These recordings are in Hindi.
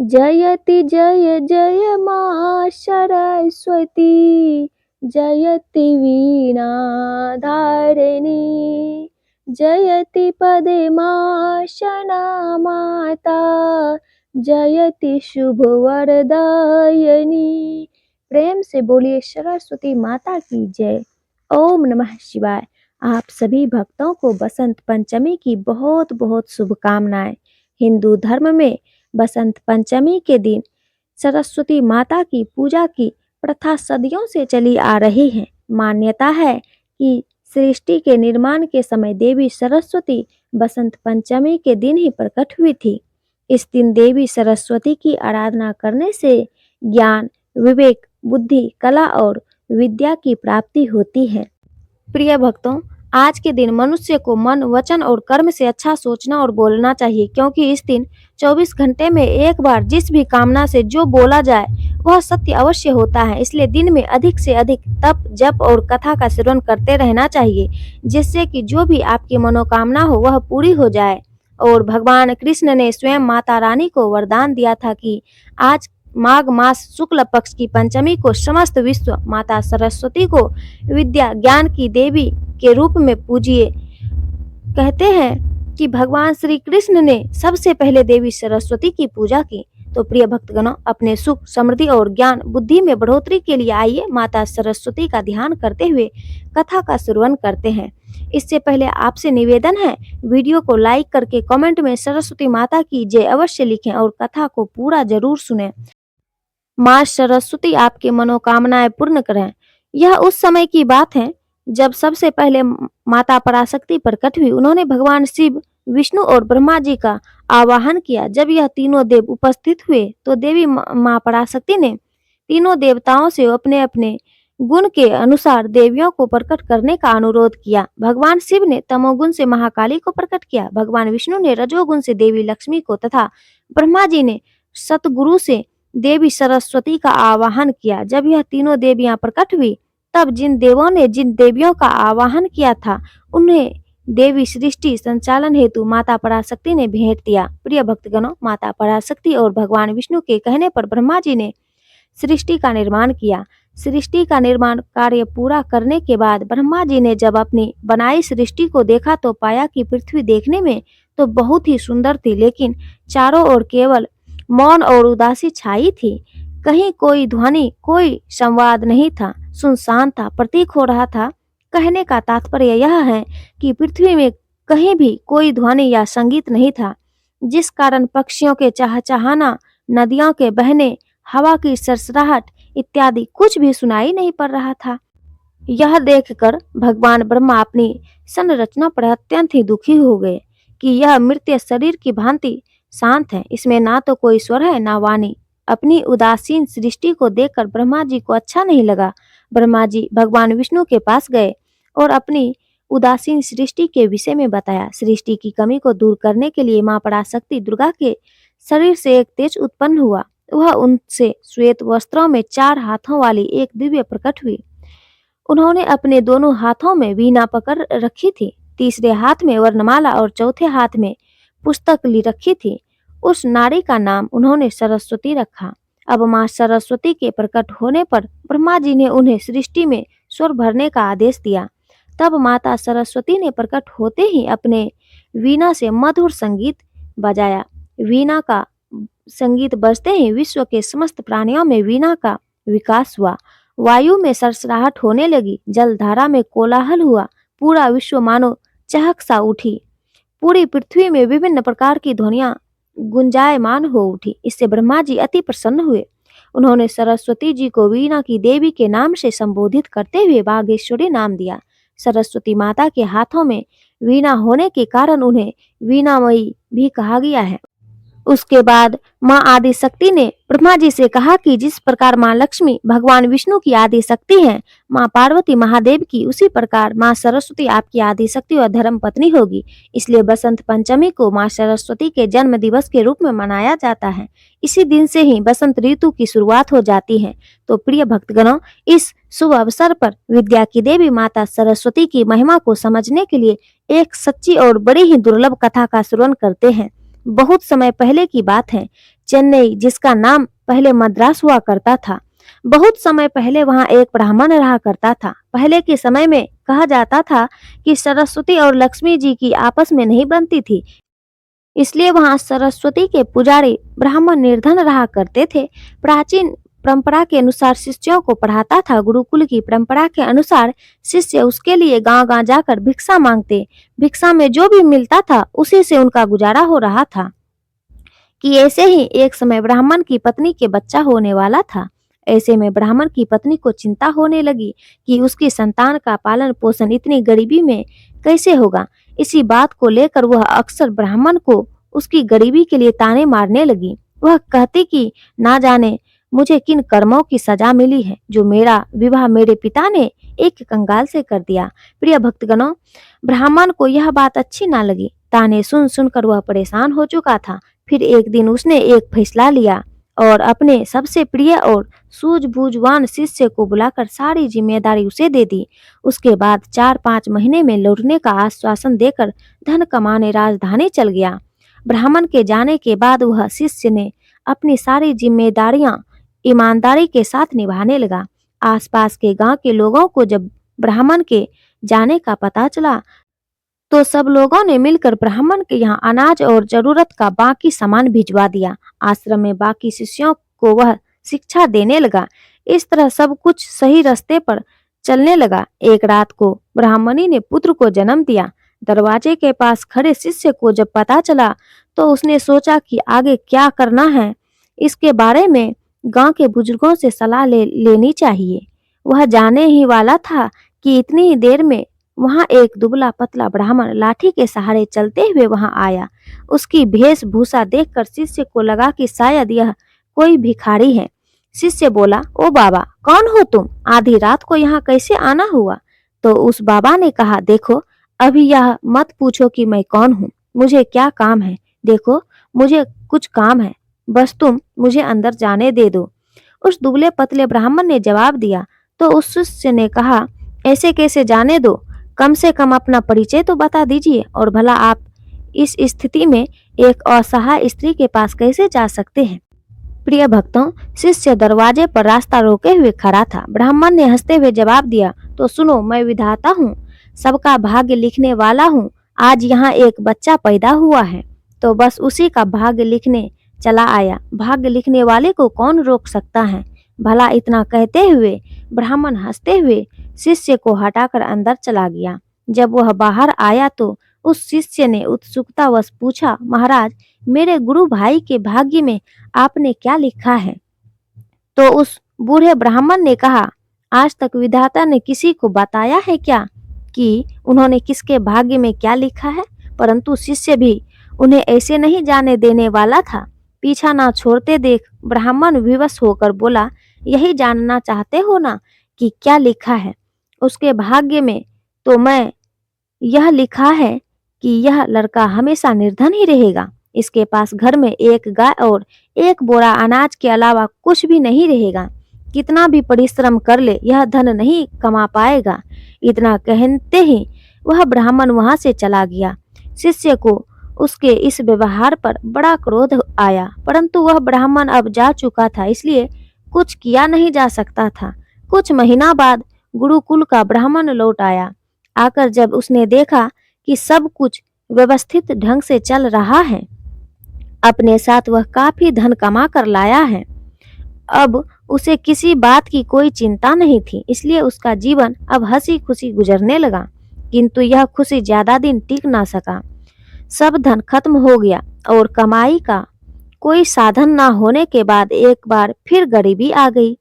जयति जय जय मा सरस्वती, जयति वीणा धारिणी, जयति पदे मा शना माता, जयति शुभ वरदायिनी। प्रेम से बोलिए सरस्वती माता की जय। ओम नमः शिवाय। आप सभी भक्तों को बसंत पंचमी की बहुत बहुत शुभकामनाएं। हिंदू धर्म में बसंत पंचमी के दिन सरस्वती माता की पूजा की प्रथा सदियों से चली आ रही है। मान्यता है कि सृष्टि के निर्माण के समय देवी सरस्वती बसंत पंचमी के दिन ही प्रकट हुई थी। इस दिन देवी सरस्वती की आराधना करने से ज्ञान, विवेक, बुद्धि, कला और विद्या की प्राप्ति होती है। प्रिय भक्तों, आज के दिन मनुष्य को मन, वचन और कर्म से अच्छा सोचना और बोलना चाहिए, क्योंकि इस दिन 24 घंटे में एक बार जिस भी कामना से जो बोला जाए वह सत्य अवश्य होता है। इसलिए दिन में अधिक से अधिक तप, जप और कथा का श्रवण करते रहना चाहिए, जिससे कि जो भी आपकी मनोकामना हो वह पूरी हो जाए। और भगवान कृष्ण ने स्वयं माता रानी को वरदान दिया था कि आज माघ मास शुक्ल पक्ष की पंचमी को समस्त विश्व माता सरस्वती को विद्या, ज्ञान की देवी के रूप में पूजिए। कहते हैं कि भगवान श्री कृष्ण ने सबसे पहले देवी सरस्वती की पूजा की। तो प्रिय भक्तगणों, अपने सुख, समृद्धि और ज्ञान, बुद्धि में बढ़ोतरी के लिए आइए माता सरस्वती का ध्यान करते हुए कथा का श्रवण करते हैं। इससे पहले आपसे निवेदन है, वीडियो को लाइक करके कमेंट में सरस्वती माता की जय अवश्य लिखें और कथा को पूरा जरूर सुनें। माँ सरस्वती आपकी मनोकामनाएं पूर्ण करें। यह उस समय की बात है जब सबसे पहले माता पराशक्ति प्रकट हुई। उन्होंने भगवान शिव, विष्णु और ब्रह्मा जी का आवाहन किया। जब यह तीनों देव उपस्थित हुए तो देवी माँ पराशक्ति ने तीनों देवताओं से अपने अपने गुण के अनुसार देवियों को प्रकट करने का अनुरोध किया। भगवान शिव ने तमोगुण से महाकाली को प्रकट किया, भगवान विष्णु ने रजोगुण से देवी लक्ष्मी को तथा ब्रह्मा जी ने सतगुरु से देवी सरस्वती का आवाहन किया। जब यह तीनों देवियां प्रकट हुई तब जिन देवों ने जिन देवियों का आवाहन किया था उन्हें देवी सृष्टि संचालन हेतु माता पराशक्ति ने भेंट दिया। प्रिय भक्तगणों, माता पराशक्ति और भगवान विष्णु के कहने पर ब्रह्मा जी ने सृष्टि का निर्माण किया। सृष्टि का निर्माण कार्य पूरा करने के बाद ब्रह्मा जी ने जब अपनी बनाई सृष्टि को देखा तो पाया कि पृथ्वी देखने में तो बहुत ही सुंदर थी, लेकिन चारों ओर केवल मौन और उदासी छाई थी। कहीं कोई ध्वनि, कोई संवाद नहीं था, सुनसान था, प्रतीक हो रहा था। कहने का तात्पर्य यह है कि पृथ्वी में कहीं भी कोई ध्वनि या संगीत नहीं था, जिस कारण पक्षियों के चहचहाना, नदियों के बहने, हवा की सरसराहट इत्यादि कुछ भी सुनाई नहीं पड़ रहा था। यह देखकर भगवान ब्रह्मा अपनी संरचना पर अत्यंत ही दुखी हो गए कि यह मृत शरीर की भांति शांत है, इसमें ना तो कोई स्वर है ना वाणी। अपनी उदासीन सृष्टि को देखकर ब्रह्मा जी को अच्छा नहीं लगा। ब्रह्मा जी भगवान विष्णु के पास गए और अपनी उदासीन सृष्टि के विषय में बताया। सृष्टि की कमी को दूर करने के लिए मां पराशक्ति दुर्गा के शरीर से एक तेज उत्पन्न हुआ। वह उनसे श्वेत वस्त्रों में 4 हाथों वाली एक दिव्य प्रकट हुई। उन्होंने अपने दोनों हाथों में वीणा पकड़ रखी थी, तीसरे हाथ में वर्णमाला और चौथे हाथ में पुस्तक ली रखी थी। उस नारी का नाम उन्होंने सरस्वती रखा। अब मां सरस्वती के प्रकट होने पर ब्रह्मा जी ने उन्हें सृष्टि में स्वर भरने का आदेश दिया। तब माता सरस्वती ने प्रकट होते ही अपने वीणा से मधुर संगीत बजाया। वीणा का संगीत बजते ही विश्व के समस्त प्राणियों में वीणा का विकास हुआ। वायु में सरसराहट होने लगी, जलधारा में कोलाहल हुआ, पूरा विश्व मानो चहक सा उठी। पूरी पृथ्वी में विभिन्न प्रकार की ध्वनियां गुंजायमान हो उठी। इससे ब्रह्मा जी अति प्रसन्न हुए। उन्होंने सरस्वती जी को वीणा की देवी के नाम से संबोधित करते हुए बागेश्वरी नाम दिया। सरस्वती माता के हाथों में वीणा होने के कारण उन्हें वीणामयी भी कहा गया है। उसके बाद मां आदि शक्ति ने ब्रह्मा जी से कहा कि जिस प्रकार मां लक्ष्मी भगवान विष्णु की आदि शक्ति हैं, मां पार्वती महादेव की, उसी प्रकार मां सरस्वती आपकी आदि शक्ति और धर्म पत्नी होगी। इसलिए बसंत पंचमी को मां सरस्वती के जन्म दिवस के रूप में मनाया जाता है। इसी दिन से ही बसंत ऋतु की शुरुआत हो जाती है। तो प्रिय भक्तगणों, इस शुभ अवसर पर विद्या की देवी माता सरस्वती की महिमा को समझने के लिए एक सच्ची और बड़ी ही दुर्लभ कथा का श्रवण करते हैं। बहुत समय पहले की बात है। चेन्नई, जिसका नाम पहले मद्रास हुआ करता था। बहुत समय पहले वहां एक ब्राह्मण रहा करता था। पहले के समय में कहा जाता था कि सरस्वती और लक्ष्मी जी की आपस में नहीं बनती थी, इसलिए वहां सरस्वती के पुजारी ब्राह्मण निर्धन रहा करते थे। प्राचीन परंपरा के अनुसार शिष्यों को पढ़ाता था। गुरुकुल की परंपरा के अनुसार शिष्य उसके लिए गांव-गांव जाकर भिक्षा मांगते। भिक्षा में जो भी मिलता था उसी से उनका गुजारा हो रहा था। कि ऐसे ही एक समय ब्राह्मण की पत्नी के बच्चा होने वाला था। ऐसे में ब्राह्मण की पत्नी को चिंता होने लगी कि उसकी संतान का पालन पोषण इतनी गरीबी में कैसे होगा। इसी बात को लेकर वह अक्सर ब्राह्मण को उसकी गरीबी के लिए ताने मारने लगी। वह कहती कि ना जाने मुझे किन कर्मों की सजा मिली है, जो मेरा विवाह मेरे पिता ने एक कंगाल से कर दिया। प्रिय भक्तगणों, ब्राह्मण को यह बात अच्छी ना लगी। ताने सुन सुनकर वह परेशान हो चुका था। फिर एक दिन उसने एक फैसला लिया और अपने सबसे प्रिय और सूझबूझवान शिष्य को बुलाकर सारी जिम्मेदारी उसे दे दी। उसके बाद 4-5 महीने में लौटने का आश्वासन देकर धन कमाने राजधानी चल गया। ब्राह्मण के जाने के बाद वह शिष्य ने अपनी सारी जिम्मेदारियां ईमानदारी के साथ निभाने लगा। आसपास के गांव के लोगों को जब ब्राह्मण के जाने का पता चला तो सब लोगों ने मिलकर ब्राह्मण के यहाँ अनाज और जरूरत का बाकी सामान भिजवा दिया। आश्रम में बाकी शिष्यों को वह शिक्षा देने लगा। इस तरह सब कुछ सही रास्ते पर चलने लगा। एक रात को ब्राह्मणी ने पुत्र को जन्म दिया। दरवाजे के पास खड़े शिष्य को जब पता चला तो उसने सोचा कि आगे क्या करना है। इसके बारे में गांव के बुजुर्गों से सलाह लेनी चाहिए। वह जाने ही वाला था कि इतनी ही देर में वहां एक दुबला पतला ब्राह्मण लाठी के सहारे चलते हुए वहां आया। उसकी वेशभूषा देखकर शिष्य को लगा कि शायद यह कोई भिखारी है। शिष्य बोला, ओ बाबा, कौन हो तुम? आधी रात को यहाँ कैसे आना हुआ? तो उस बाबा ने कहा, देखो, अभी यह मत पूछो कि मैं कौन हूँ, मुझे क्या काम है। देखो, मुझे कुछ काम है, बस तुम मुझे अंदर जाने दे दो। उस दुबले पतले ब्राह्मण ने जवाब दिया। तो उस शिष्य ने कहा, ऐसे कैसे जाने दो? कम से कम अपना परिचय तो बता दीजिए, और भला आप इस स्थिति में एक असहाय स्त्री के पास कैसे जा सकते हैं? प्रिय भक्तों, शिष्य दरवाजे पर रास्ता रोके हुए खड़ा था। ब्राह्मण ने हंसते हुए जवाब दिया, तो सुनो, मैं विधाता हूँ, सबका भाग्य लिखने वाला हूँ। आज यहाँ एक बच्चा पैदा हुआ है तो बस उसी का भाग्य लिखने चला आया। भाग्य लिखने वाले को कौन रोक सकता है भला? इतना कहते हुए ब्राह्मण हंसते हुए शिष्य को हटाकर अंदर चला गया। जब वह बाहर आया तो उस शिष्य ने उत्सुकतावश पूछा, महाराज, मेरे गुरु भाई के भाग्य में आपने क्या लिखा है? तो उस बूढ़े ब्राह्मण ने कहा, आज तक विधाता ने किसी को बताया है क्या कि उन्होंने किसके भाग्य में क्या लिखा है? परंतु शिष्य भी उन्हें ऐसे नहीं जाने देने वाला था। पीछा ना छोड़ते देख ब्राह्मण विवश होकर बोला, यही जानना चाहते हो ना कि क्या लिखा है? उसके भाग्य में तो मैं यह लिखा है कि यह लड़का हमेशा निर्धन ही रहेगा। इसके पास घर में एक गाय और एक बोरा अनाज के अलावा कुछ भी नहीं रहेगा। कितना भी परिश्रम कर ले यह धन नहीं कमा पाएगा। इतना कहते ही वह ब्राह्मण वहां से चला गया। शिष्य को उसके इस व्यवहार पर बड़ा क्रोध आया, परंतु वह ब्राह्मण अब जा चुका था, इसलिए कुछ किया नहीं जा सकता था। कुछ महीना बाद गुरुकुल का ब्राह्मण लौट आया। आकर जब उसने देखा कि सब कुछ व्यवस्थित ढंग से चल रहा है, अपने साथ वह काफी धन कमा कर लाया है, अब उसे किसी बात की कोई चिंता नहीं थी, इसलिए उसका जीवन अब हंसी खुशी गुजरने लगा। किंतु यह खुशी ज्यादा दिन टिक ना सका। सब धन खत्म हो गया और कमाई का कोई साधन ना होने के बाद एक बार फिर गरीबी आ गई।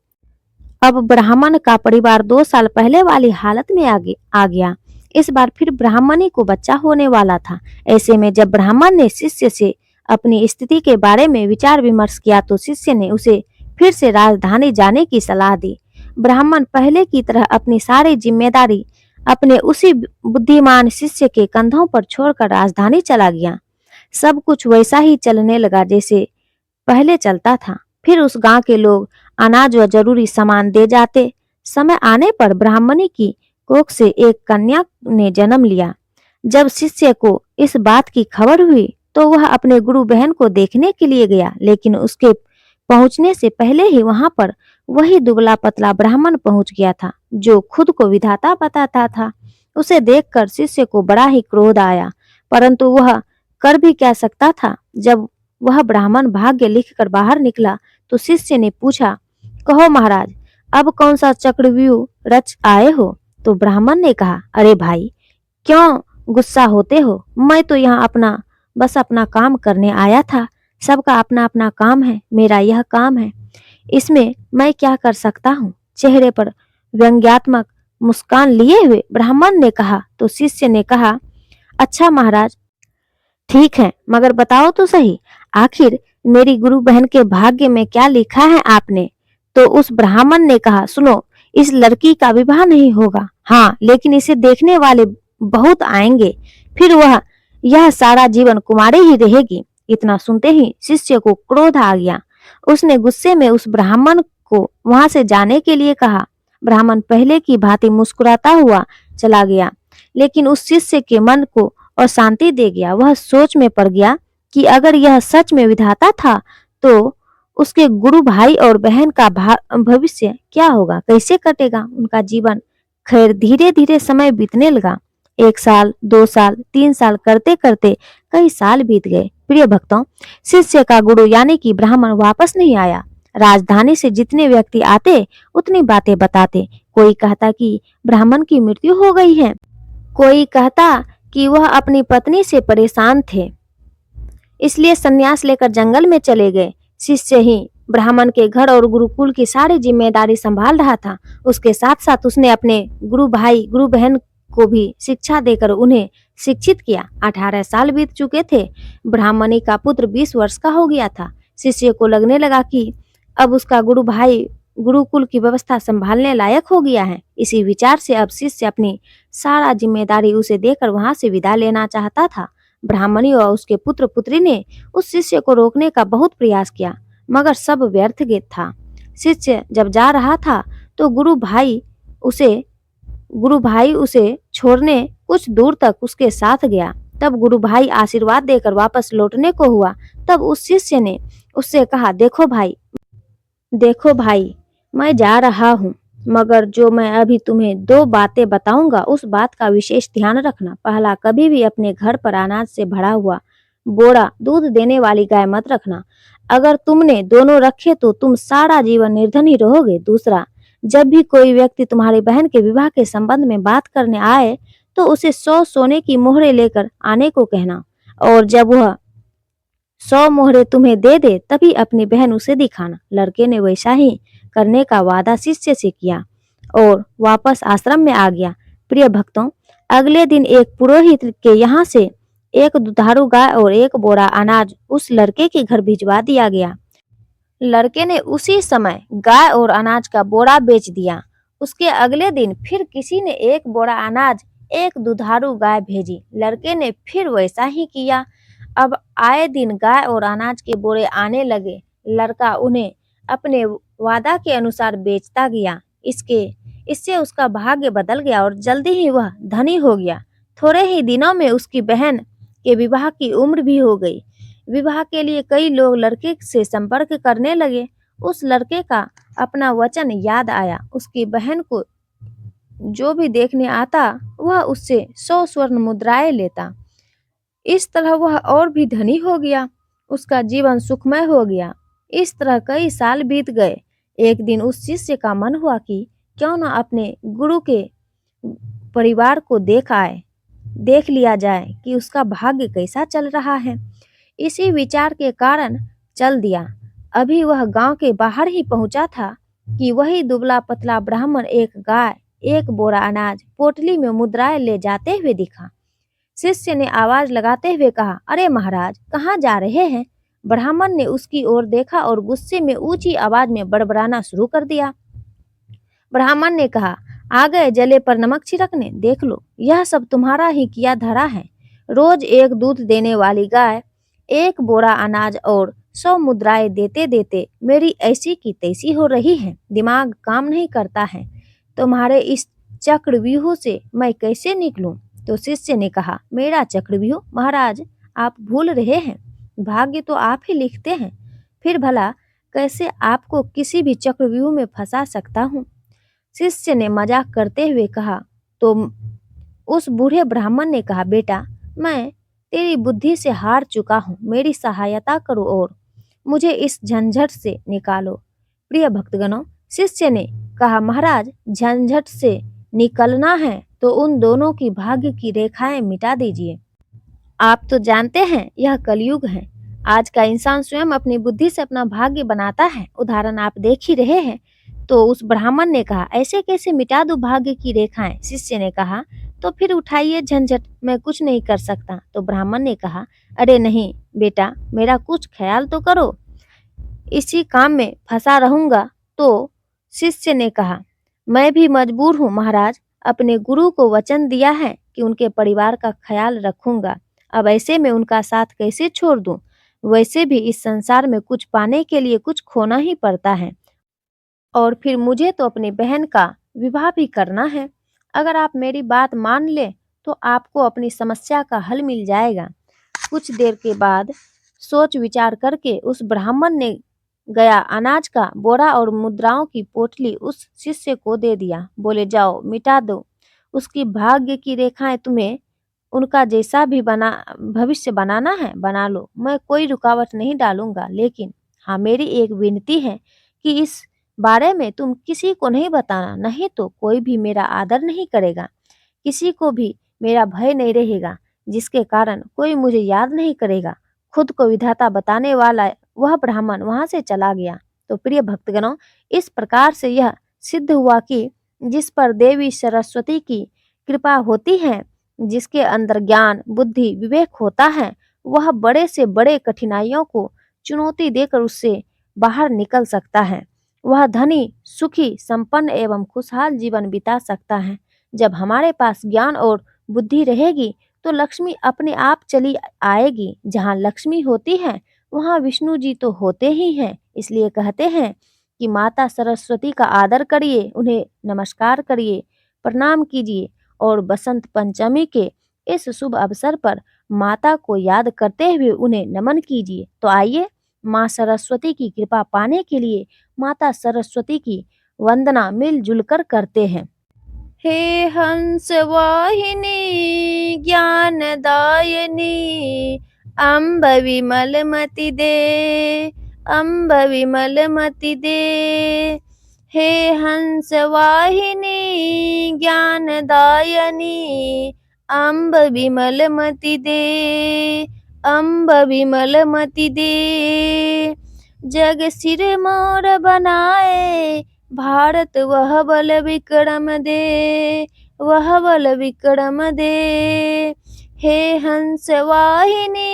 अब ब्राह्मण का परिवार 2 साल पहले वाली हालत में आ गया। इस बार फिर ब्राह्मणी को बच्चा होने वाला था। ऐसे में जब ब्राह्मण ने शिष्य से अपनी स्थिति के बारे में विचार विमर्श किया तो शिष्य ने उसे फिर से राजधानी जाने की सलाह दी। ब्राह्मण पहले की तरह अपनी सारी जिम्मेदारी अपने उसी बुद्धिमान शिष्य के कंधों पर छोड़कर राजधानी चला गया। सब कुछ वैसा ही चलने लगा जैसे पहले चलता था। फिर उस गांव के लोग अनाज व जरूरी सामान दे जाते। समय आने पर ब्राह्मणी की कोख से एक कन्या ने जन्म लिया। जब शिष्य को इस बात की खबर हुई तो वह अपने गुरु बहन को देखने के लिए गया, लेकिन उसके पहुंचने से पहले ही वहां पर वही दुबला पतला ब्राह्मण पहुंच गया था, जो खुद को विधाता बताता था। उसे देखकर शिष्य को बड़ा ही क्रोध आया, परंतु वह कर भी क्या सकता था। जब वह ब्राह्मण भाग्य लिखकर बाहर निकला तो शिष्य ने पूछा, कहो महाराज, अब कौन सा चक्रव्यूह रच आए हो? तो ब्राह्मण ने कहा, अरे भाई, क्यों गुस्सा होते हो? मैं तो यहाँ बस अपना काम करने आया था। सबका अपना अपना काम है, मेरा यह काम है, इसमें मैं क्या कर सकता हूँ? चेहरे पर व्यंग्यात्मक मुस्कान लिए हुए ब्राह्मण ने कहा। तो शिष्य ने कहा, अच्छा महाराज, ठीक है, मगर बताओ तो सही, आखिर मेरी गुरु बहन के भाग्य में क्या लिखा है आपने? तो उस ब्राह्मण ने कहा, सुनो, इस लड़की का विवाह नहीं होगा, हाँ, लेकिन इसे देखने वाले बहुत आएंगे, फिर वह यह सारा जीवन कुमारी ही रहेगी। इतना सुनते ही शिष्य को क्रोध आ गया। उसने गुस्से में उस ब्राह्मण को वहां से जाने के लिए कहा। ब्राह्मण पहले की भांति मुस्कुराता हुआ चला गया, लेकिन उस शिष्य के मन को और शांति दे गया। वह सोच में पड़ गया कि अगर यह सच में विधाता था तो उसके गुरु भाई और बहन का भविष्य क्या होगा, कैसे कटेगा उनका जीवन। खैर, धीरे धीरे समय बीतने लगा। 1 साल, 2 साल, 3 साल करते करते कई साल बीत गए। प्रिय भक्तों, शिष्य का गुरु यानी कि ब्राह्मण वापस नहीं आया। राजधानी से जितने व्यक्ति आते उतनी बातें बताते। कोई कहता कि ब्राह्मण की मृत्यु हो गई है, कोई कहता कि वह अपनी पत्नी से परेशान थे, इसलिए संन्यास लेकर जंगल में चले गए। शिष्य ही ब्राह्मण के घर और गुरुकुल की सारी जिम्मेदारी संभाल रहा था। उसके साथ साथ उसने अपने गुरु भाई, गुरु बहन को भी शिक्षा देकर उन्हें शिक्षित किया। 18 साल बीत चुके थे। ब्राह्मणी का पुत्र 20 वर्ष का हो गया था। शिष्य को लगने लगा कि अब उसका गुरु भाई गुरुकुल की व्यवस्था संभालने लायक हो गया है। इसी विचार से अब शिष्य अपनी सारा जिम्मेदारी उसे देकर वहां से विदा लेना चाहता था। ब्राह्मणी और उसके पुत्र पुत्री ने उस शिष्य को रोकने का बहुत प्रयास किया, मगर सब व्यर्थ था। शिष्य जब जा रहा था तो गुरु भाई उसे छोड़ने कुछ दूर तक उसके साथ गया। तब गुरु भाई आशीर्वाद देकर वापस लौटने को हुआ। तब उस शिष्य ने उससे कहा, देखो भाई, मैं जा रहा हूँ, मगर जो मैं अभी तुम्हें 2 बातें बताऊंगा, उस बात का विशेष ध्यान रखना। पहला, कभी भी अपने घर पर अनाज से भरा हुआ बोरा दूध देने वाली गाय मत रखना। अगर तुमने दोनों रखे तो तुम सारा जीवन निर्धन ही रहोगे। दूसरा, जब भी कोई व्यक्ति तुम्हारी बहन के विवाह के संबंध में बात करने आए तो उसे 100 सोने की मोहरें लेकर आने को कहना, और जब वह 100 मोहरें तुम्हें दे दे तभी अपनी बहन उसे दिखाना। लड़के ने वैसा ही करने का वादा शिष्य से किया और वापस आश्रम में आ गया। प्रिय भक्तों, अगले दिन एक पुरोहित के यहाँ से एक दुधारू गाय और एक बोरा अनाज उस लड़के के घर भिजवा दिया गया। लड़के ने उसी समय गाय और अनाज का बोरा बेच दिया। उसके अगले दिन फिर किसी ने एक बोरा अनाज, एक दुधारू गाय भेजी। लड़के ने फिर वैसा ही किया। अब आए दिन गाय और अनाज के बोरे आने लगे। लड़का उन्हें अपने वादा के अनुसार बेचता गया। इससे उसका भाग्य बदल गया और जल्दी ही वह धनी हो गया। थोड़े ही दिनों में उसकी बहन के विवाह की उम्र भी हो गई। विवाह के लिए कई लोग लड़के से संपर्क करने लगे। उस लड़के का अपना वचन याद आया। उसकी बहन को जो भी देखने आता वह उससे 100 स्वर्ण मुद्राएं लेता। इस तरह वह और भी धनी हो गया। उसका जीवन सुखमय हो गया। इस तरह कई साल बीत गए। एक दिन उस शिष्य का मन हुआ कि क्यों न अपने गुरु के परिवार को देख लिया जाए कि उसका भाग्य कैसा चल रहा है। इसी विचार के कारण चल दिया। अभी वह गांव के बाहर ही पहुंचा था कि वही दुबला पतला ब्राह्मण एक गाय, एक बोरा अनाज, पोटली में मुद्राएं ले जाते हुए दिखा। शिष्य ने आवाज लगाते हुए कहा, अरे महाराज, कहाँ जा रहे हैं? ब्राह्मण ने उसकी ओर देखा और गुस्से में ऊंची आवाज में बड़बड़ाना शुरू कर दिया। ब्राह्मण ने कहा, आ गए जले पर नमक छिड़कने? देख लो, यह सब तुम्हारा ही किया धरा है। रोज एक दूध देने वाली गाय, एक बोरा अनाज और 100 मुद्राएं देते देते मेरी ऐसी की तैसी हो रही है। दिमाग काम नहीं करता है। तुम्हारे इस चक्रव्यूह से मैं कैसे निकलूं? तो शिष्य ने कहा, मेरा चक्रव्यूह? महाराज, आप भूल रहे हैं, भाग्य तो आप ही लिखते हैं। फिर भला कैसे आपको किसी भी चक्रव्यूह में फंसा सकता हूँ? शिष्य ने मजाक करते हुए कहा। तो उस बूढ़े ब्राह्मण ने कहा, बेटा, मैं तेरी बुद्धि से हार चुका हूँ, मेरी सहायता करो और मुझे इस झंझट से निकालो। प्रिय भक्तगणों, शिष्य ने कहा, महाराज, झंझट से निकलना है तो उन दोनों की भाग्य की रेखाएं मिटा दीजिए। आप तो जानते हैं यह कलयुग है। आज का इंसान स्वयं अपनी बुद्धि से अपना भाग्य बनाता है। उदाहरण आप देख ही रहे हैं। तो उस ब्राह्मण ने कहा, ऐसे कैसे मिटा दूं भाग्य की रेखाएं? शिष्य ने कहा, तो फिर उठाइए झंझट, मैं कुछ नहीं कर सकता। तो ब्राह्मण ने कहा, अरे नहीं बेटा, मेरा कुछ ख्याल तो करो, इसी काम में फंसा रहूंगा। तो शिष्य ने कहा, मैं भी मजबूर हूँ महाराज, अपने गुरु को वचन दिया है कि उनके परिवार का ख्याल रखूंगा। अब ऐसे में उनका साथ कैसे छोड़ दूं? वैसे भी इस संसार में कुछ पाने के लिए कुछ खोना ही पड़ता है, और फिर मुझे तो अपनी बहन का विवाह भी करना है। अगर आप मेरी बात मान ले तो आपको अपनी समस्या का हल मिल जाएगा। कुछ देर के बाद सोच विचार करके उस ब्राह्मण ने गया अनाज का बोरा और मुद्राओं की पोटली उस शिष्य को दे दिया। बोले, जाओ मिटा दो उसकी भाग्य की रेखाएं, तुम्हें उनका जैसा भी बना भविष्य बनाना है बना लो, मैं कोई रुकावट नहीं डालूंगा। लेकिन हाँ, मेरी एक विनती है कि इस बारे में तुम किसी को नहीं बताना, नहीं तो कोई भी मेरा आदर नहीं करेगा, किसी को भी मेरा भय नहीं रहेगा, जिसके कारण कोई मुझे याद नहीं करेगा। खुद को विधाता बताने वाला वह ब्राह्मण वहां से चला गया। तो प्रिय भक्तगणों, इस प्रकार से यह सिद्ध हुआ कि जिस पर देवी सरस्वती की कृपा होती है, जिसके अंदर ज्ञान, बुद्धि, विवेक होता है, वह बड़े से बड़े कठिनाइयों को चुनौती देकर उससे बाहर निकल सकता है। वह धनी, सुखी, संपन्न एवं खुशहाल जीवन बिता सकता है। जब हमारे पास ज्ञान और बुद्धि रहेगी तो लक्ष्मी अपने आप चली आएगी। जहाँ लक्ष्मी होती है वहाँ विष्णु जी तो होते ही हैं। इसलिए कहते हैं कि माता सरस्वती का आदर करिए, उन्हें नमस्कार करिए, प्रणाम कीजिए, और बसंत पंचमी के इस शुभ अवसर पर माता को याद करते हुए उन्हें नमन कीजिए। तो आइए माँ सरस्वती की कृपा पाने के लिए माता सरस्वती की वंदना मिलजुल कर करते हैं। हे हंस वाहिनी ज्ञानदायिनी, अम्ब विमलमति दे, अम्ब विमलमति दे। हे हंस वाहिनी ज्ञानदायिनी, अम्ब विमलमति दे, अम्ब विमलमति दे। जग सिर मोर बनाए, भारत वह बल विक्रम दे, वह बल विक्रम दे। हे हंस वाहिनी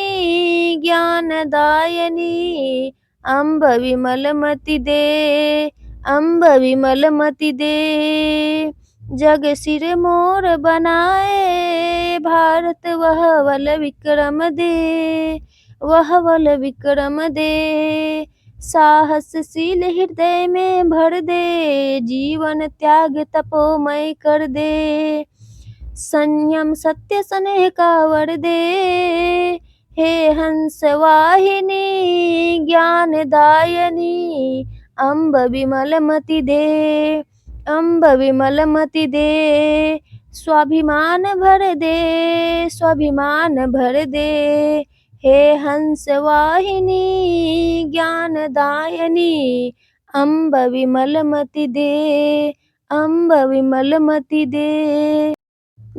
ज्ञानदायिनी, अम्ब विमलमति दे, अम्ब विमलमति दे। जग सिर मोर बनाए, भारत वह बल विक्रम दे, वह बल विक्रम दे। साहसशील हृदय में भर दे, जीवन त्याग तपोमय कर दे। संयम सत्य स्नेह का वर दे, हे हंस वाहिनी ज्ञानदायिनी, अम्ब विमलमति दे, अम्ब विमलमति दे। स्वाभिमान भर दे, स्वाभिमान भर दे। हे हंस वाहिनी ज्ञानदायिनी, अम्ब विमलमति दे, अम्ब विमलमति दे।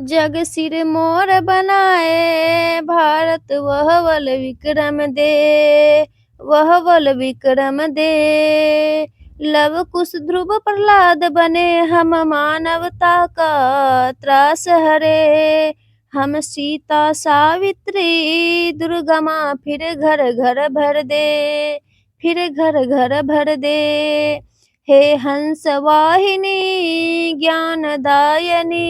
जग सिर मोर बनाए, भारत वह बल विक्रम दे, वह बल विक्रम दे। लव कुश ध्रुव प्रहलाद बने, हम मानवता का त्रास हरे। हम सीता सावित्री दुर्गा माँ, फिर घर घर भर दे, फिर घर घर भर दे। हे हंस वाहिनी ज्ञानदायिनी,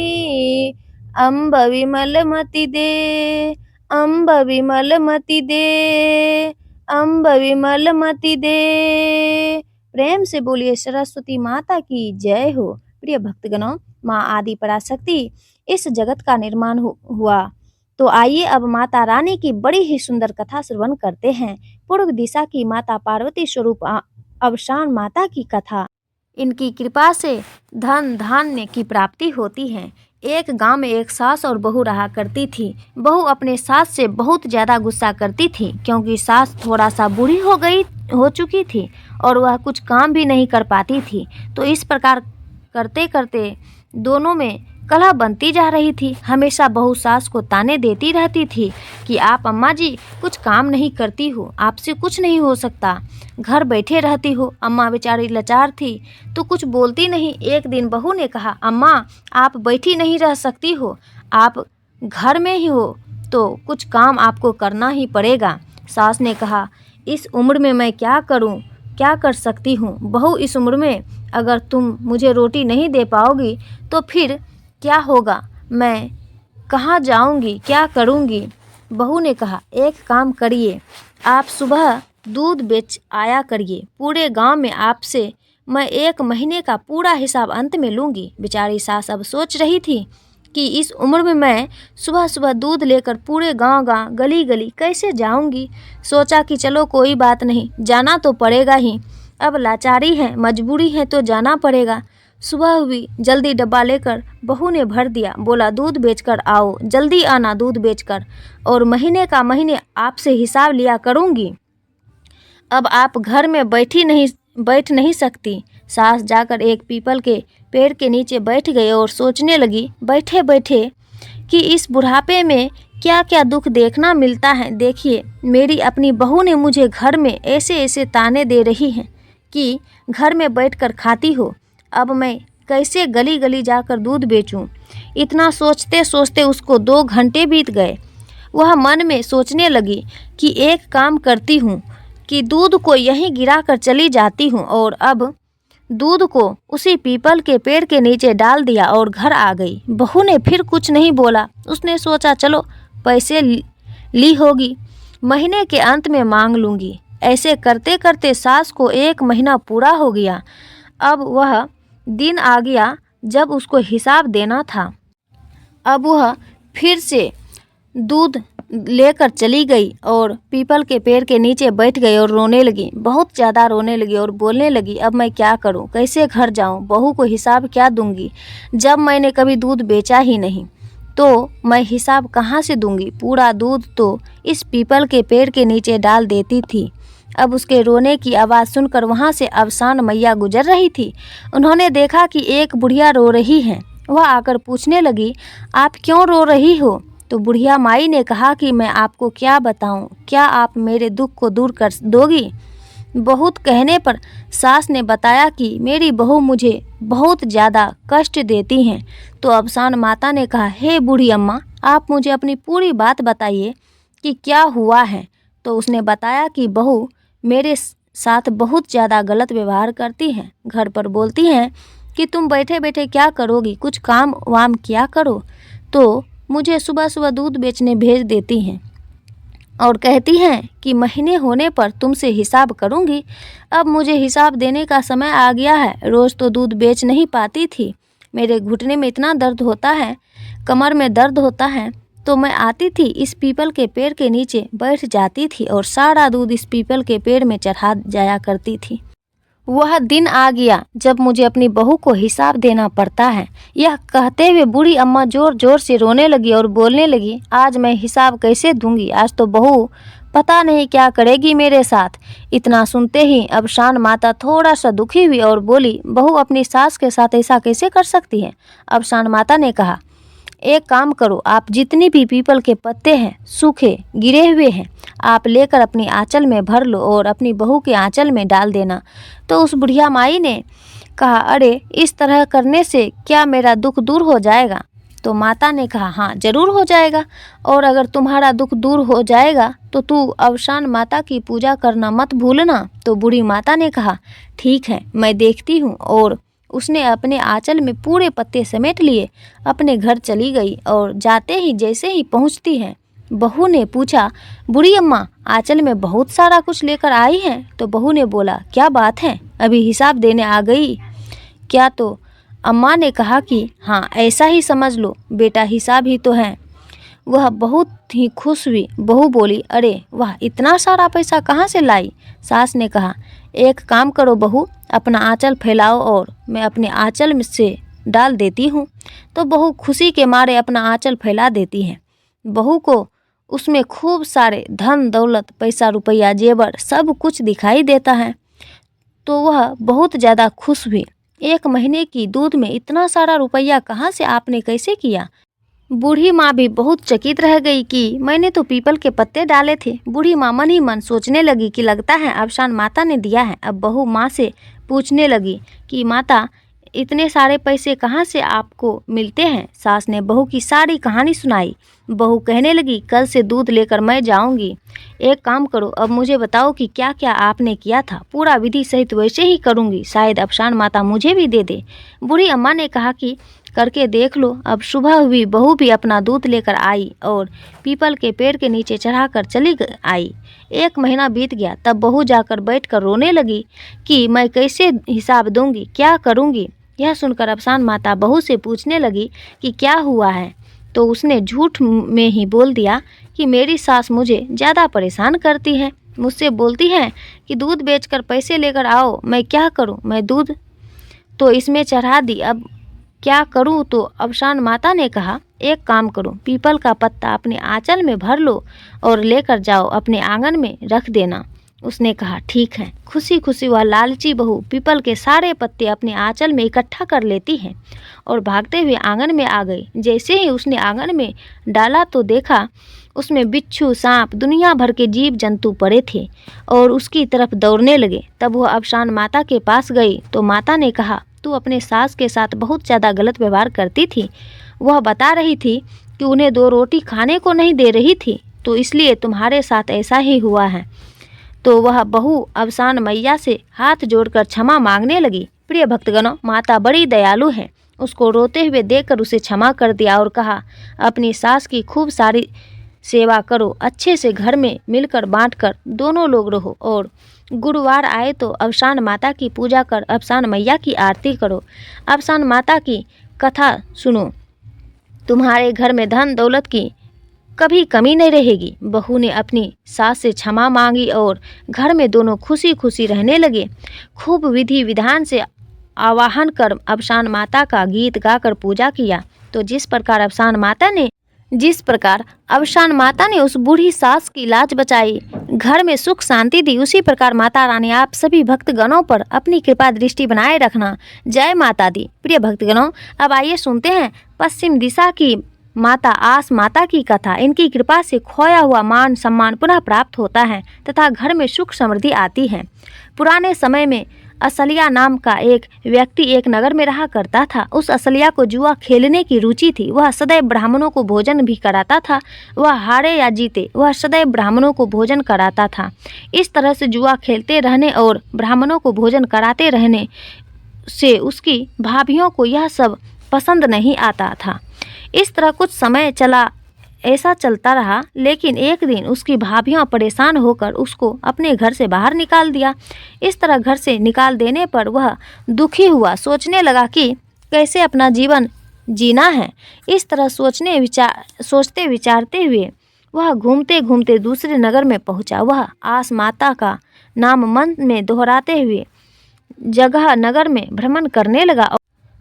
अम्ब विमलमति दे, अम्ब विमलमति दे, अम्ब विमलमति दे। प्रेम से बोलिए सरस्वती माता की जय हो। प्रिय भक्तगणों, माँ आदि पराशक्ति इस जगत का निर्माण हुआ तो आइए अब माता रानी की बड़ी ही सुंदर कथा श्रवण करते हैं। पूर्व दिशा की माता पार्वती स्वरूप अवसान माता की कथा। इनकी कृपा से धन धान्य की प्राप्ति होती है। एक गांव में एक सास और बहू रहा करती थी। बहू अपने सास से बहुत ज़्यादा गुस्सा करती थी, क्योंकि सास थोड़ा सा बूढ़ी हो चुकी थी और वह कुछ काम भी नहीं कर पाती थी। तो इस प्रकार करते करते दोनों में कलह बनती जा रही थी। हमेशा बहू सास को ताने देती रहती थी कि आप अम्मा जी कुछ काम नहीं करती हो, आपसे कुछ नहीं हो सकता, घर बैठे रहती हो। अम्मा बेचारी लाचार थी तो कुछ बोलती नहीं। एक दिन बहू ने कहा, अम्मा आप बैठी नहीं रह सकती हो, आप घर में ही हो तो कुछ काम आपको करना ही पड़ेगा। सास ने कहा, इस उम्र में मैं क्या करूं, क्या कर सकती हूँ बहू, इस उम्र में अगर तुम मुझे रोटी नहीं दे पाओगी तो फिर क्या होगा, मैं कहाँ जाऊंगी, क्या करूंगी। बहू ने कहा, एक काम करिए, आप सुबह दूध बेच आया करिए, पूरे गांव में आपसे मैं 1 महीने का पूरा हिसाब अंत में लूँगी। बेचारी सास अब सोच रही थी कि इस उम्र में मैं सुबह सुबह दूध लेकर पूरे गांव गली गली कैसे जाऊंगी। सोचा कि चलो कोई बात नहीं, जाना तो पड़ेगा ही, अब लाचारी है, मजबूरी है तो जाना पड़ेगा। सुबह हुई, जल्दी डब्बा लेकर बहू ने भर दिया। बोला, दूध बेचकर आओ, जल्दी आना दूध बेचकर, और महीने का महीने आपसे हिसाब लिया करूँगी। अब आप घर में बैठ नहीं सकती। सास जाकर एक पीपल के पेड़ के नीचे बैठ गए और सोचने लगी बैठे बैठे कि इस बुढ़ापे में क्या क्या दुख देखना मिलता है। देखिए, मेरी अपनी बहू ने मुझे घर में ऐसे ऐसे ताने दे रही हैं कि घर में बैठकर खाती हो, अब मैं कैसे गली गली जाकर दूध बेचूं। इतना सोचते सोचते उसको 2 घंटे बीत गए। वह मन में सोचने लगी कि एक काम करती हूँ कि दूध को यहीं गिरा कर चली जाती हूँ, और अब दूध को उसी पीपल के पेड़ के नीचे डाल दिया और घर आ गई। बहू ने फिर कुछ नहीं बोला। उसने सोचा, चलो पैसे ली होगी, महीने के अंत में मांग लूँगी। ऐसे करते करते सास को 1 महीना पूरा हो गया। अब वह दिन आ गया जब उसको हिसाब देना था। अब वह फिर से दूध लेकर चली गई और पीपल के पेड़ के नीचे बैठ गई और रोने लगी, बहुत ज़्यादा रोने लगी और बोलने लगी, अब मैं क्या करूं, कैसे घर जाऊं, बहू को हिसाब क्या दूंगी, जब मैंने कभी दूध बेचा ही नहीं तो मैं हिसाब कहाँ से दूंगी। पूरा दूध तो इस पीपल के पेड़ के नीचे डाल देती थी। अब उसके रोने की आवाज़ सुनकर वहाँ से अवसान मैया गुजर रही थी। उन्होंने देखा कि एक बुढ़िया रो रही है। वह आकर पूछने लगी, आप क्यों रो रही हो। तो बुढ़िया माई ने कहा कि मैं आपको क्या बताऊं, क्या आप मेरे दुख को दूर कर दोगी। बहुत कहने पर सास ने बताया कि मेरी बहू मुझे बहुत ज़्यादा कष्ट देती हैं। तो अवसान माता ने कहा, हे बूढ़ी अम्मा, आप मुझे अपनी पूरी बात बताइए कि क्या हुआ है। तो उसने बताया कि बहू मेरे साथ बहुत ज़्यादा गलत व्यवहार करती हैं। घर पर बोलती हैं कि तुम बैठे बैठे क्या करोगी, कुछ काम वाम किया करो। तो मुझे सुबह सुबह दूध बेचने भेज देती हैं और कहती हैं कि महीने होने पर तुमसे हिसाब करूंगी। अब मुझे हिसाब देने का समय आ गया है। रोज़ तो दूध बेच नहीं पाती थी, मेरे घुटने में इतना दर्द होता है, कमर में दर्द होता है, तो मैं आती थी इस पीपल के पेड़ के नीचे बैठ जाती थी और सारा दूध इस पीपल के पेड़ में चढ़ा जाया करती थी। वह दिन आ गया जब मुझे अपनी बहू को हिसाब देना पड़ता है। यह कहते हुए बूढ़ी अम्मा जोर जोर से रोने लगी और बोलने लगी, आज मैं हिसाब कैसे दूंगी, आज तो बहू पता नहीं क्या करेगी मेरे साथ। इतना सुनते ही अवसान माता थोड़ा सा दुखी हुई और बोली, बहू अपनी सास के साथ ऐसा कैसे कर सकती है। अवसान माता ने कहा, एक काम करो, आप जितनी भी पीपल के पत्ते हैं सूखे गिरे हुए हैं, आप लेकर अपनी आंचल में भर लो और अपनी बहू के आंचल में डाल देना। तो उस बुढ़िया माई ने कहा, अरे इस तरह करने से क्या मेरा दुख दूर हो जाएगा। तो माता ने कहा, हाँ ज़रूर हो जाएगा, और अगर तुम्हारा दुख दूर हो जाएगा तो तू अवसान माता की पूजा करना मत भूलना। तो बूढ़ी माता ने कहा, ठीक है, मैं देखती हूँ। और उसने अपने आंचल में पूरे पत्ते समेट लिए, अपने घर चली गई। और जाते ही जैसे ही पहुँचती है, बहू ने पूछा, बूढ़ी अम्मा आंचल में बहुत सारा कुछ लेकर आई हैं। तो बहू ने बोला, क्या बात है, अभी हिसाब देने आ गई क्या। तो अम्मा ने कहा कि हाँ ऐसा ही समझ लो बेटा, हिसाब ही तो है। वह बहुत ही खुश हुई। बहू बोली, अरे वाह, इतना सारा पैसा कहाँ से लाई? सास ने कहा, एक काम करो बहू, अपना आंचल फैलाओ और मैं अपने आंचल में से डाल देती हूँ। तो बहू खुशी के मारे अपना आंचल फैला देती है। बहू को उसमें खूब सारे धन दौलत, पैसा रुपया, जेवर सब कुछ दिखाई देता है। तो वह बहुत ज़्यादा खुश हुई। 1 महीने की दूध में इतना सारा रुपया कहाँ से आपने कैसे किया? बूढ़ी माँ भी बहुत चकित रह गई कि मैंने तो पीपल के पत्ते डाले थे। बूढ़ी माँ मन ही मन सोचने लगी कि लगता है अवसान माता ने दिया है। अब बहू माँ से पूछने लगी कि माता, इतने सारे पैसे कहाँ से आपको मिलते हैं? सास ने बहू की सारी कहानी सुनाई। बहू कहने लगी, कल से दूध लेकर मैं जाऊंगी। एक काम करो, अब मुझे बताओ कि क्या क्या आपने किया था। पूरा विधि सहित वैसे ही करूंगी, शायद अवसान माता मुझे भी दे दे। बूढ़ी अम्मा ने कहा कि करके देख लो। अब सुबह हुई, बहू भी अपना दूध लेकर आई और पीपल के पेड़ के नीचे चढ़ाकर चली आई। 1 महीना बीत गया, तब बहू जाकर बैठकर रोने लगी कि मैं कैसे हिसाब दूंगी, क्या करूंगी। यह सुनकर अवसान माता बहू से पूछने लगी कि क्या हुआ है। तो उसने झूठ में ही बोल दिया कि मेरी सास मुझे ज़्यादा परेशान करती है। मुझसे बोलती है कि दूध बेचकर पैसे लेकर आओ। मैं क्या करूं? मैं दूध तो इसमें चढ़ा दी, अब क्या करूं? तो अवसान माता ने कहा, एक काम करो, पीपल का पत्ता अपने आंचल में भर लो और लेकर जाओ, अपने आंगन में रख देना। उसने कहा, ठीक है। खुशी खुशी वह लालची बहू पीपल के सारे पत्ते अपने आंचल में इकट्ठा कर लेती है और भागते हुए आंगन में आ गई। जैसे ही उसने आंगन में डाला तो देखा उसमें बिच्छू, सांप, दुनिया भर के जीव जंतु पड़े थे और उसकी तरफ दौड़ने लगे। तब वह अवसान माता के पास गई तो माता ने कहा, तू अपने सास के साथ बहुत ज़्यादा गलत व्यवहार करती थी। वह बता रही थी कि उन्हें 2 रोटी खाने को नहीं दे रही थी, तो इसलिए तुम्हारे साथ ऐसा ही हुआ है। तो वह बहू अवसान मैया से हाथ जोड़कर क्षमा मांगने लगी। प्रिय भक्तगणों, माता बड़ी दयालु है। उसको रोते हुए देखकर उसे क्षमा कर दिया और कहा, अपनी सास की खूब सारी सेवा करो, अच्छे से घर में मिलकर बांटकर दोनों लोग रहो और गुरुवार आए तो अवसान माता की पूजा कर अवसान मैया की आरती करो, अवसान माता की कथा सुनो। तुम्हारे घर में धन दौलत की कभी कमी नहीं रहेगी। बहू ने अपनी सास से क्षमा मांगी और घर में दोनों खुशी खुशी रहने लगे। खूब विधि विधान से आवाहन कर अवसान माता का गीत गाकर पूजा किया। तो जिस प्रकार अवसान माता ने उस बूढ़ी सास की लाज बचाई, घर में सुख शांति दी, उसी प्रकार माता रानी आप सभी भक्तगणों पर अपनी कृपा दृष्टि बनाए रखना। जय माता दी। प्रिय भक्तगणों, अब आइए सुनते हैं पश्चिम दिशा की माता आस माता की कथा। इनकी कृपा से खोया हुआ मान सम्मान पुनः प्राप्त होता है तथा घर में सुख समृद्धि आती है। पुराने समय में असलिया नाम का एक व्यक्ति एक नगर में रहा करता था। उस असलिया को जुआ खेलने की रुचि थी। वह सदैव ब्राह्मणों को भोजन भी कराता था। वह हारे या जीते, वह सदैव ब्राह्मणों को भोजन कराता था। इस तरह से जुआ खेलते रहने और ब्राह्मणों को भोजन कराते रहने से उसकी भाभियों को यह सब पसंद नहीं आता था। इस तरह कुछ समय ऐसा चलता रहा, लेकिन एक दिन उसकी भाभियां परेशान होकर उसको अपने घर से बाहर निकाल दिया। इस तरह घर से निकाल देने पर वह दुखी हुआ, सोचने लगा कि कैसे अपना जीवन जीना है। इस तरह सोचते विचारते हुए वह घूमते घूमते दूसरे नगर में पहुंचा। वह आस माता का नाम मन में दोहराते हुए जगह नगर में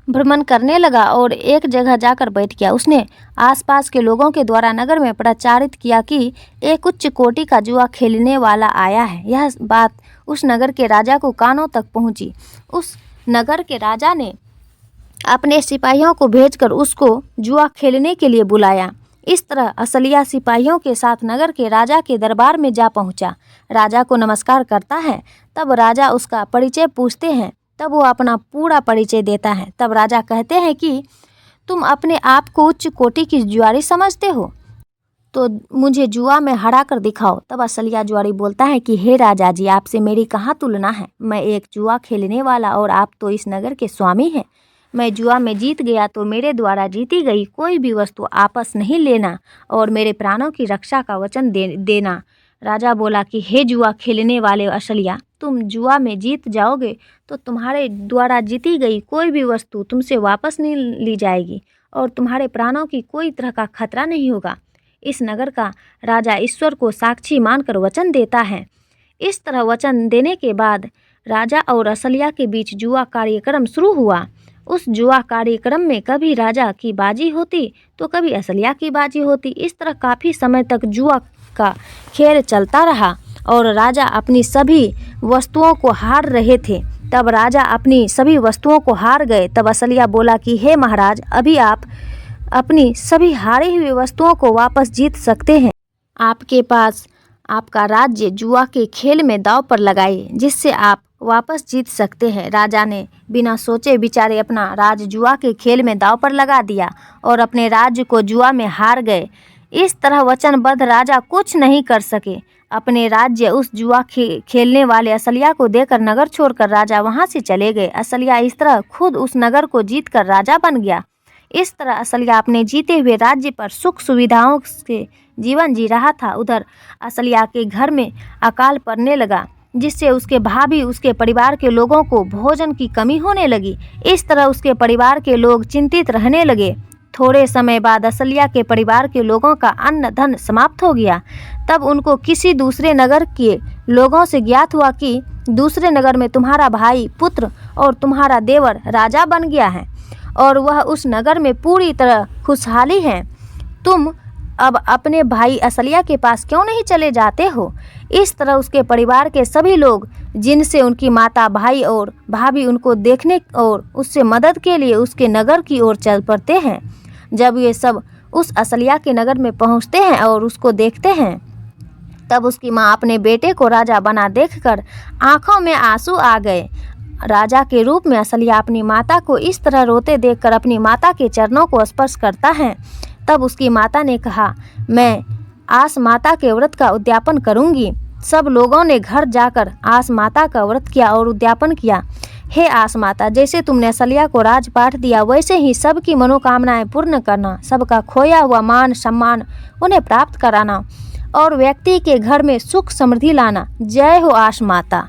भ्रमण करने लगा और एक जगह जाकर बैठ गया। उसने आसपास के लोगों के द्वारा नगर में प्रचारित किया कि एक उच्च कोटि का जुआ खेलने वाला आया है। यह बात उस नगर के राजा को कानों तक पहुंची। उस नगर के राजा ने अपने सिपाहियों को भेजकर उसको जुआ खेलने के लिए बुलाया। इस तरह असलिया सिपाहियों के साथ नगर के राजा के दरबार में जा पहुंचा। राजा को नमस्कार करता है। तब राजा उसका परिचय पूछते हैं। तब वो अपना पूरा परिचय देता है। तब राजा कहते हैं कि तुम अपने आप को उच्च कोटि की जुआरी समझते हो, तो मुझे जुआ में हरा कर दिखाओ। तब असलिया जुआरी बोलता है कि हे राजा जी, आपसे मेरी कहाँ तुलना है। मैं एक जुआ खेलने वाला और आप तो इस नगर के स्वामी हैं। मैं जुआ में जीत गया तो मेरे द्वारा जीती गई कोई भी वस्तु आपस नहीं लेना और मेरे प्राणों की रक्षा का वचन देना। राजा बोला कि हे जुआ खेलने वाले असलिया, तुम जुआ में जीत जाओगे तो तुम्हारे द्वारा जीती गई कोई भी वस्तु तुमसे वापस नहीं ली जाएगी और तुम्हारे प्राणों की कोई तरह का खतरा नहीं होगा। इस नगर का राजा ईश्वर को साक्षी मानकर वचन देता है। इस तरह वचन देने के बाद राजा और असलिया के बीच जुआ कार्यक्रम शुरू हुआ। उस जुआ कार्यक्रम में कभी राजा की बाजी होती तो कभी असलिया की बाजी होती। इस तरह काफ़ी समय तक जुआ का खेल चलता रहा और राजा अपनी सभी वस्तुओं को हार रहे थे। तब राजा अपनी सभी वस्तुओं को हार गए। तब असलिया बोला कि हे महाराज, अभी आप अपनी सभी हारी हुई वस्तुओं को वापस जीत सकते हैं। आपके पास आपका राज्य जुआ के खेल में दांव पर लगाइए, जिससे आप वापस जीत सकते हैं। राजा ने बिना सोचे विचारे अपना राज जुआ के खेल में दांव पर लगा दिया और अपने राज्य को जुआ में हार गए। इस तरह वचनबद्ध राजा कुछ नहीं कर सके। अपने राज्य उस जुआ खेलने वाले असलिया को देकर नगर छोड़कर राजा वहां से चले गए। असलिया इस तरह खुद उस नगर को जीतकर राजा बन गया। इस तरह असलिया अपने जीते हुए राज्य पर सुख सुविधाओं से जीवन जी रहा था। उधर असलिया के घर में अकाल पड़ने लगा, जिससे उसके भाभी उसके परिवार के लोगों को भोजन की कमी होने लगी। इस तरह उसके परिवार के लोग चिंतित रहने लगे। थोड़े समय बाद असलिया के परिवार के लोगों का अन्न धन समाप्त हो गया। तब उनको किसी दूसरे नगर के लोगों से ज्ञात हुआ कि दूसरे नगर में तुम्हारा भाई, पुत्र और तुम्हारा देवर राजा बन गया है और वह उस नगर में पूरी तरह खुशहाली है। तुम अब अपने भाई असलिया के पास क्यों नहीं चले जाते हो? इस तरह उसके परिवार के सभी लोग, जिनसे उनकी माता, भाई और भाभी उनको देखने और उससे मदद के लिए उसके नगर की ओर चल पड़ते हैं। जब ये सब उस असलिया के नगर में पहुंचते हैं और उसको देखते हैं, तब उसकी माँ अपने बेटे को राजा बना देखकर आंखों में आंसू आ गए। राजा के रूप में असलिया अपनी माता को इस तरह रोते देखकर अपनी माता के चरणों को स्पर्श करता है। तब उसकी माता ने कहा, मैं आस माता के व्रत का उद्यापन करूंगी। सब लोगों ने घर जाकर आस माता का व्रत किया और उद्यापन किया। हे आस माता, जैसे तुमने असलिया को राजपाट दिया, वैसे ही सबकी मनोकामनाएं पूर्ण करना, सबका खोया हुआ मान सम्मान उन्हें प्राप्त कराना और व्यक्ति के घर में सुख समृद्धि लाना। जय हो आस माता।